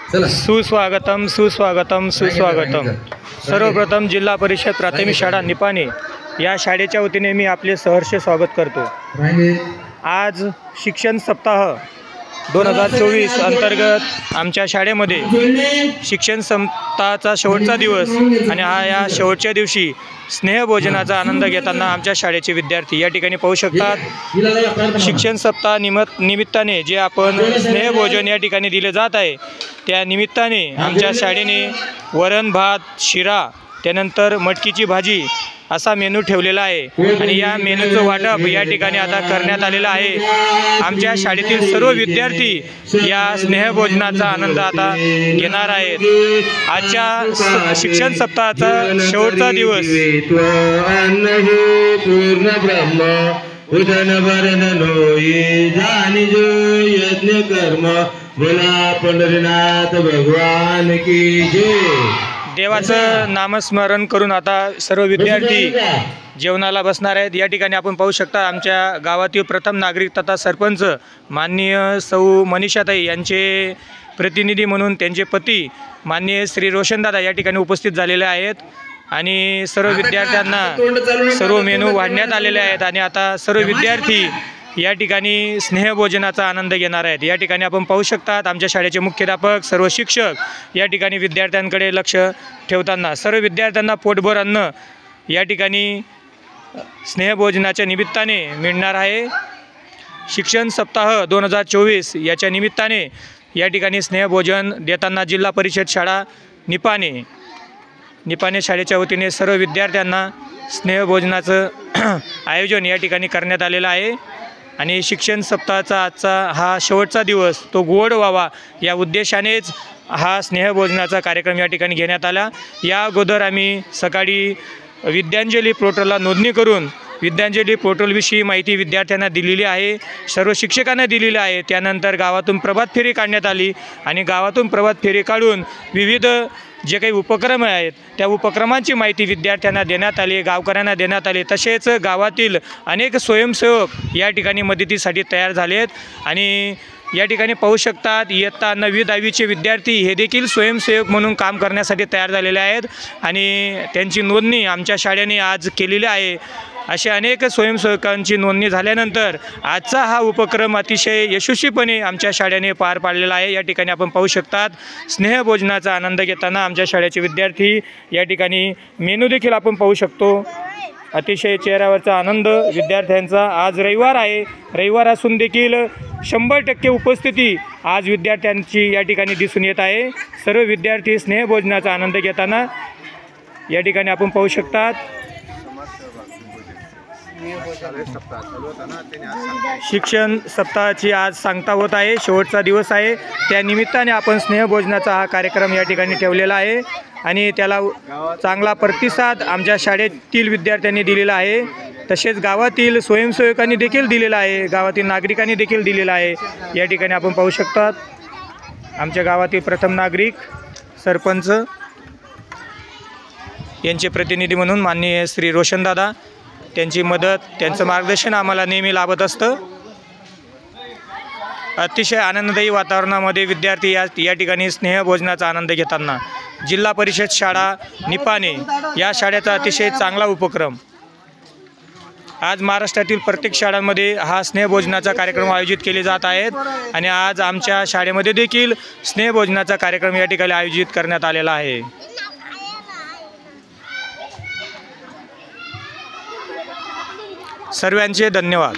सुस्वागतम सुस्वागतम सुस्वागतम। सर्वप्रथम जिल्हा परिषद प्राथमिक शाळा निपाणी या शाळेच्या वतीने मी आपले सहर्ष स्वागत करतो। आज शिक्षण सप्ताह 2024 अंतर्गत आमच्या शाळेमध्ये शिक्षण सप्ताहाचा शेवटचा दिवस आणि या शेवटच्या दिवशी स्नेहभोजनाचा आनंद घेताना आमच्या शाळेचे विद्यार्थी या ठिकाणी पाहू शकतात। शिक्षण सप्ताह निमित्ताने जे आपण स्नेहभोजन या ठिकाणी दिले जात आहे त्या निमित्ताने आमच्या शाळेने वरण भात शिरा त्यानंतर मटकीची भाजी असा मेनू ठेवलेला आहे आणि या मेनूचं वाटप या ठिकाणी आता करण्यात आलेलं आहे। आमच्या शाळेतील सर्व विद्यार्थी या स्नेहभोजनाचा आनंद आता घेणार आहेत। आजच्या शिक्षण सप्ताहाचा शेवटचा दिवस पूर्ण ब्रह्म उदन भरणनोई जानी जो यज्ञ कर्म बोला पंढरीनाथ भगवान की जय। देवाचं नामस्मरण करून आता सर्व विद्यार्थी जेवणाला बसणार आहेत। या ठिकाणी आपण पाहू शकता आमच्या गावातील प्रथम नागरिक तथा सरपंच माननीय सौ मनीषाताई यांचे प्रतिनिधी म्हणून त्यांचे पती माननीय श्री रोशनदादा या ठिकाणी उपस्थित झालेले आहेत आणि सर्व विद्यार्थ्यांना सर्व मेनू वाढण्यात आलेले आहेत आणि आता सर्व विद्यार्थी या ठिकाणी स्नेहभोजनाचा आनंद घेणार आहेत। या ठिकाणी आपण पाहू शकतात आमच्या शाळेचे मुख्याध्यापक सर्व शिक्षक या ठिकाणी विद्यार्थ्यांकडे लक्ष ठेवताना सर्व विद्यार्थ्यांना पोटभर अन्न या ठिकाणी स्नेहभोजनाच्या निमित्ताने मिळणार आहे। शिक्षण सप्ताह 2024 याच्या निमित्ताने या ठिकाणी स्नेहभोजन देताना जिल्हा परिषद शाळा निपाणी शाळेच्या वतीने सर्व विद्यार्थ्यांना स्नेहभोजनाचं आयोजन या ठिकाणी करण्यात आलेलं आहे आणि शिक्षण सप्ताहाचा आजचा हा शेवटचा दिवस तो गोड व्हावा या उद्देशानेच हा स्नेहभोजनाचा कार्यक्रम या ठिकाणी घेण्यात आला। या अगोदर आम्ही सकाळी विद्यांजली पोर्टलला नोंदणी करून विद्यांजली पोर्टलविषयी माहिती विद्यार्थ्यांना दिलेली आहे, सर्व शिक्षकांना दिलेली आहे। त्यानंतर गावातून प्रभात फेरी काढण्यात आली आणि गावातून प्रभात फेरी काढून विविध जे काही उपक्रम आहेत त्या उपक्रमांची माहिती विद्यार्थ्यांना देण्यात आली, गावकऱ्यांना देण्यात आली। तसेच गावातील अनेक स्वयंसेवक या ठिकाणी मदतीसाठी तयार झाले आहेत आणि या ठिकाणी पाहू शकतात इयत्ता 9वी 10वीचे विद्यार्थी हे देखील स्वयंसेवक म्हणून काम करण्यासाठी तयार झालेले आहेत आणि त्यांची नोंदणी आमच्या शाळेने आज केलेली आहे। अशा अनेक स्वयंसेवकांची नोंदणी झाल्यानंतर आजचा हा उपक्रम अतिशय यशस्वीपणे आमच्या शाळेने पार पाडलेला आहे। या ठिकाणी आपण पाहू शकतात स्नेहभोजनाचा आनंद घेताना आमच्या शाळेचे विद्यार्थी या ठिकाणी मेनू देखील आपण पाहू शकतो। अतिशय चेहऱ्यावरचा आनंद विद्यार्थ्यांचा। आज रविवार आहे, रविवार असून देखील 100% उपस्थिती आज विद्यार्थ्यांची या ठिकाणी दिसून येत आहे। सर्व विद्यार्थी स्नेहभोजनाचा आनंद घेताना या ठिकाणी आपण पाहू शकतात। शिक्षण सप्ताहाची आज सांगता होत आहे, शेवटचा दिवस आहे, त्या निमित्ताने आपण स्नेहभोजनाचा हा कार्यक्रम या ठिकाणी ठेवलेला आहे आणि त्याला चांगला प्रतिसाद आमच्या शाळेतील विद्यार्थ्यांनी दिलेला आहे। तसेच गावातील स्वयंसेवकांनी देखील दिलेला आहे, गावातील नागरिकांनी देखील दिलेला आहे। या ठिकाणी आपण पाहू शकतात आमच्या गावातील प्रथम नागरिक सरपंच यांचे प्रतिनिधी म्हणून माननीय श्री रोशनदादा त्यांची मदत त्यांचं मार्गदर्शन आम्हाला नेहमी लाभत असतं। अतिशय आनंददायी वातावरणामध्ये विद्यार्थी या ठिकाणी स्नेहभोजनाचा आनंद घेताना जिल्हा परिषद शाळा निपाणी या शाळेचा अतिशय चांगला उपक्रम आज महाराष्ट्रातील प्रत्येक शाळांमध्ये हा स्नेहभोजनाचा कार्यक्रम आयोजित केले जात आहेत आणि आज आमच्या शाळेमध्ये देखील स्नेहभोजनाचा कार्यक्रम या ठिकाणी आयोजित करण्यात आलेला आहे। सर्वांचे धन्यवाद।